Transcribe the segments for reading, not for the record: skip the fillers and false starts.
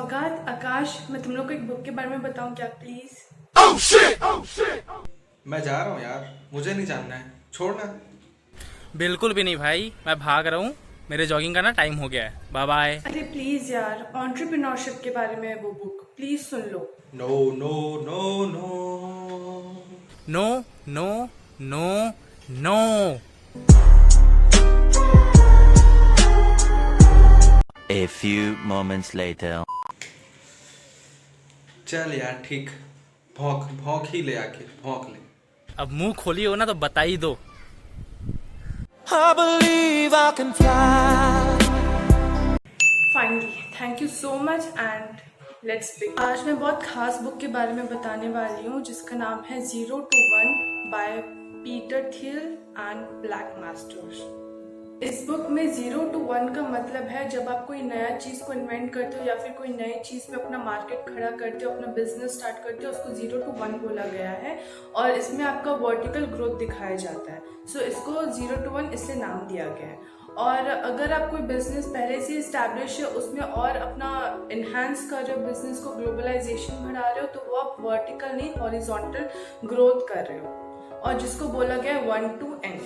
सौगात आकाश, मैं तुम लोग को एक बुक के बारे में बताऊं क्या प्लीज? मैं जा रहा हूँ यार, मुझे नहीं जानना है, छोड़ना। बिल्कुल भी नहीं भाई, मैं भाग रहा हूँ। मेरे जॉगिंग का ना टाइम हो गया है। Bye bye. अरे प्लीज यार, एंटरप्रेन्योरशिप के बारे में है वो बुक, प्लीज सुन लो। No no no no. No no no no. A few moments later. चल यार ठीक, भौंक भौंक ही ले, आके भौंक ले। अब मुंह खोली हो ना तो बता ही दो। I believe I can fly. Finally, thank you so much and let's begin. आज मैं बहुत खास बुक के बारे में बताने वाली हूँ जिसका नाम है 0 to 1 बाय पीटर थियल एंड ब्लैक मास्टर्स। इस बुक में 0 to 1 का मतलब है जब आप कोई नया चीज को इन्वेंट करते हो या फिर कोई नई चीज में अपना मार्केट खड़ा करते हो, अपना बिजनेस स्टार्ट करते हो, उसको 0 to 1 बोला गया है और इसमें आपका वर्टिकल ग्रोथ दिखाया जाता है। सो इसको 0 to 1 इसलिए नाम दिया गया है। और अगर आप कोई बिजनेस पहले से इस्टेब्लिश है, उसमें और अपना इन्हांस कर रहे हो, बिजनेस को ग्लोबलाइजेशन बढ़ा रहे हो, तो वो आप वर्टिकल नहीं हॉरिजॉन्टल ग्रोथ कर रहे हो, और जिसको बोला गया है 1 to N।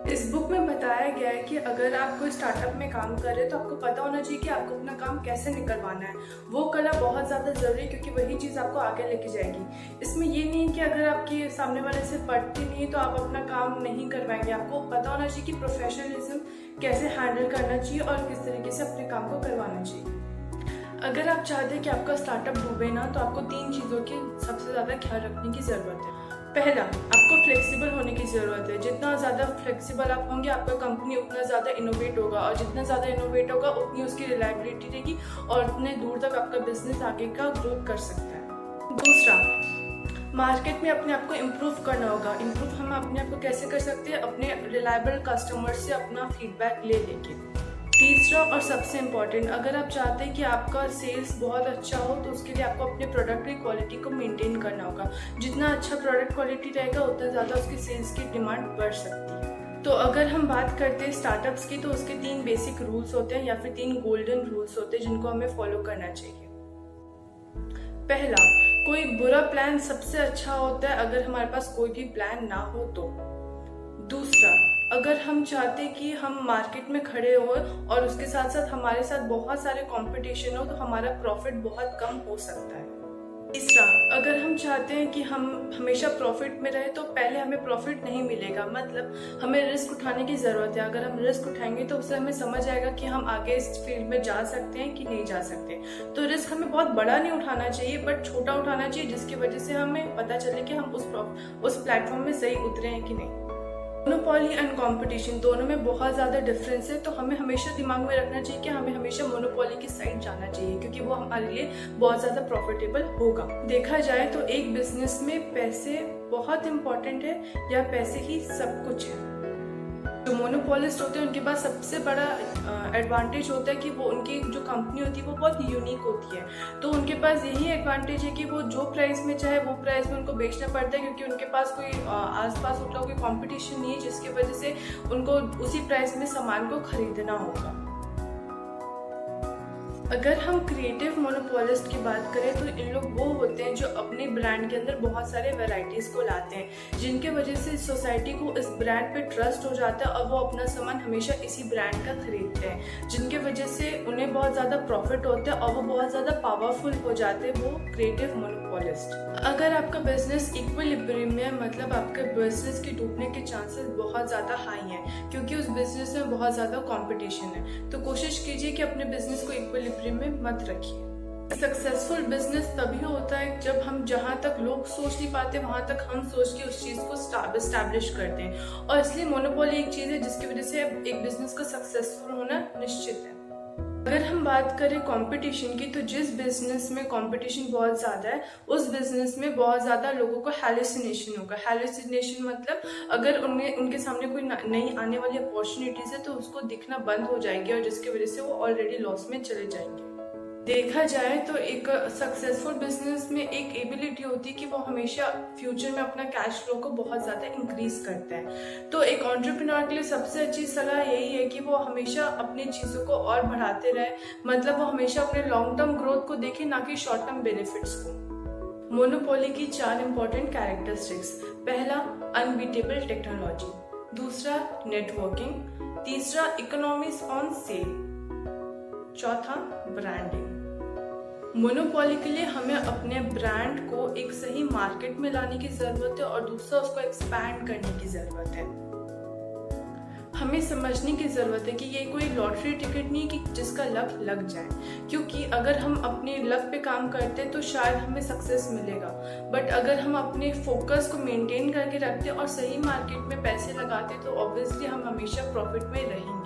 इस बुक में बताया गया है कि अगर आप कोई स्टार्टअप में काम कर रहे हैं तो आपको पता होना चाहिए कि आपको अपना काम कैसे निकलवाना है। वो कला बहुत ज़्यादा ज़रूरी है क्योंकि वही चीज़ आपको आगे लेके जाएगी। इसमें ये नहीं है कि अगर आपके सामने वाले से पढ़ते नहीं तो आप अपना काम नहीं करवाएंगे। आपको पता होना चाहिए कि प्रोफेशनलिज्म कैसे हैंडल करना चाहिए और किस तरीके से अपने काम को करवाना चाहिए। अगर आप चाहते हैं कि आपका स्टार्टअप डूबे ना, तो आपको 3 चीज़ों की सबसे ज़्यादा ख्याल रखने की ज़रूरत है। पहला, आपको फ्लेक्सिबल होने की ज़रूरत है। जितना ज़्यादा फ्लेक्सिबल आप होंगे, आपका कंपनी उतना ज़्यादा इनोवेट होगा, और जितना ज़्यादा इनोवेट होगा उतनी उसकी रिलायबिलिटी रहेगी और उतने दूर तक आपका बिजनेस आगे का ग्रोथ कर सकता है। दूसरा, मार्केट में अपने आप को इम्प्रूव करना होगा। इम्प्रूव हम अपने आप को कैसे कर सकते हैं? अपने रिलायबल कस्टमर से अपना फीडबैक ले लेके। तीसरा और सबसे इम्पॉर्टेंट, अगर आप चाहते हैं कि आपका सेल्स बहुत अच्छा हो तो उसके लिए आपको अपने प्रोडक्ट की क्वालिटी को मेंटेन करना होगा। जितना अच्छा प्रोडक्ट क्वालिटी रहेगा उतना ज़्यादा उसकी सेल्स की डिमांड बढ़ सकती है। तो अगर हम बात करते हैं स्टार्टअप्स की, तो उसके 3 बेसिक रूल्स होते हैं या फिर 3 गोल्डन रूल्स होते हैं जिनको हमें फॉलो करना चाहिए। पहला, कोई बुरा प्लान सबसे अच्छा होता है अगर हमारे पास कोई भी प्लान ना हो तो। दूसरा, अगर हम चाहते कि हम मार्केट में खड़े हो और उसके साथ साथ हमारे साथ बहुत सारे कंपटीशन हो तो हमारा प्रॉफिट बहुत कम हो सकता है। तीसरा, अगर हम चाहते हैं कि हम हमेशा प्रॉफिट में रहे तो पहले हमें प्रॉफिट नहीं मिलेगा, मतलब हमें रिस्क उठाने की ज़रूरत है। अगर हम रिस्क उठाएंगे तो उससे हमें समझ आएगा कि हम आगे इस फील्ड में जा सकते हैं कि नहीं जा सकते। तो रिस्क हमें बहुत बड़ा नहीं उठाना चाहिए, बट छोटा उठाना चाहिए जिसकी वजह से हमें पता चले कि हम उस प्लेटफॉर्म में सही उतरे हैं कि नहीं। मोनोपोली एंड कंपटीशन दोनों में बहुत ज़्यादा डिफरेंस है, तो हमें हमेशा दिमाग में रखना चाहिए कि हमें हमेशा मोनोपोली की साइड जाना चाहिए क्योंकि वो हमारे लिए बहुत ज़्यादा प्रॉफिटेबल होगा। देखा जाए तो एक बिजनेस में पैसे बहुत इंपॉर्टेंट है या पैसे ही सब कुछ है। जो मोनोपोलिस्ट होते हैं उनके पास सबसे बड़ा एडवांटेज होता है कि वो उनकी जो कंपनी होती है वो बहुत यूनिक होती है। तो उनके पास यही एडवांटेज है कि वो जो प्राइस में चाहे वो प्राइस में उनको बेचना पड़ता है क्योंकि उनके पास कोई आसपास उनका कोई कंपटीशन नहीं है, जिसकी वजह से उनको उसी प्राइस में सामान को खरीदना होगा। अगर हम क्रिएटिव मोनोपोलिस्ट की बात करें तो इन लोग वो होते हैं जो अपने ब्रांड के अंदर बहुत सारे वैरायटीज़ को लाते हैं, जिनके वजह से सोसाइटी को इस ब्रांड पे ट्रस्ट हो जाता है और वो अपना सामान हमेशा इसी ब्रांड का खरीदते हैं, जिनके वजह से उन्हें बहुत ज़्यादा प्रॉफिट होता है और वो बहुत ज़्यादा पावरफुल हो जाते हैं, वो क्रिएटिव मोनोपोलिस्ट। अगर आपका बिजनेस इक्विलिब्रियम में है, मतलब आपके बिजनेस के डूबने के चांसेस बहुत ज़्यादा हाई हैं क्योंकि उस बिजनेस में बहुत ज़्यादा कॉम्पिटिशन है। तो कोशिश कीजिए कि अपने बिजनेस को इक्विलिब्रियम में मत रखिए। सक्सेसफुल बिजनेस तभी होता है जब हम जहां तक लोग सोच नहीं पाते वहां तक हम सोच के उस चीज को स्टैब्लिश करते हैं, और इसलिए मोनोपोली एक चीज है जिसकी वजह से एक बिजनेस का सक्सेसफुल होना निश्चित है। अगर हम बात करें कंपटीशन की, तो जिस बिजनेस में कंपटीशन बहुत ज़्यादा है उस बिजनेस में बहुत ज़्यादा लोगों को हैलुसिनेशन होगा। हैलुसिनेशन मतलब अगर उनके सामने कोई नई आने वाली अपॉर्चुनिटीज़ है तो उसको दिखना बंद हो जाएगी और जिसकी वजह से वो ऑलरेडी लॉस में चले जाएंगे। देखा जाए तो एक सक्सेसफुल बिजनेस में एक एबिलिटी होती है कि वो हमेशा फ्यूचर में अपना कैश फ्लो को बहुत ज़्यादा इंक्रीज करता है। तो एक एंटरप्रेन्योर के लिए सबसे अच्छी सलाह यही है कि वो हमेशा अपनी चीज़ों को और बढ़ाते रहे, मतलब वो हमेशा अपने लॉन्ग टर्म ग्रोथ को देखे, ना कि शॉर्ट टर्म बेनिफिट्स को। मोनोपोली की 4 इंपॉर्टेंट कैरेक्टरिस्टिक्स। पहला, अनबीटेबल टेक्नोलॉजी। दूसरा, नेटवर्किंग। तीसरा, इकोनॉमिक्स ऑन सेल। चौथा, ब्रांडिंग। मोनोपोली के लिए हमें अपने ब्रांड को एक सही मार्केट में लाने की जरूरत है और दूसरा, उसको एक्सपैंड करने की जरूरत है। हमें समझने की जरूरत है कि ये कोई लॉटरी टिकट नहीं कि जिसका लक लग जाए, क्योंकि अगर हम अपने लक पे काम करते हैं तो शायद हमें सक्सेस मिलेगा, बट अगर हम अपने फोकस को मेंटेन करके रखते और सही मार्केट में पैसे लगाते तो ऑब्वियसली हम हमेशा प्रॉफिट में रहेंगे।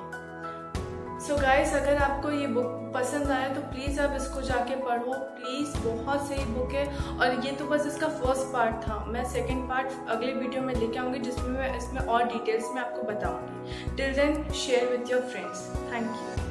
सो गाइस, अगर आपको ये बुक पसंद आया तो प्लीज़ आप इसको जाके पढ़ो, प्लीज़। बहुत सही बुक है और ये तो बस इसका फर्स्ट पार्ट था। मैं सेकंड पार्ट अगले वीडियो में लेके आऊँगी जिसमें मैं इसमें और डिटेल्स में आपको बताऊँगी। Till then share with your friends. Thank you.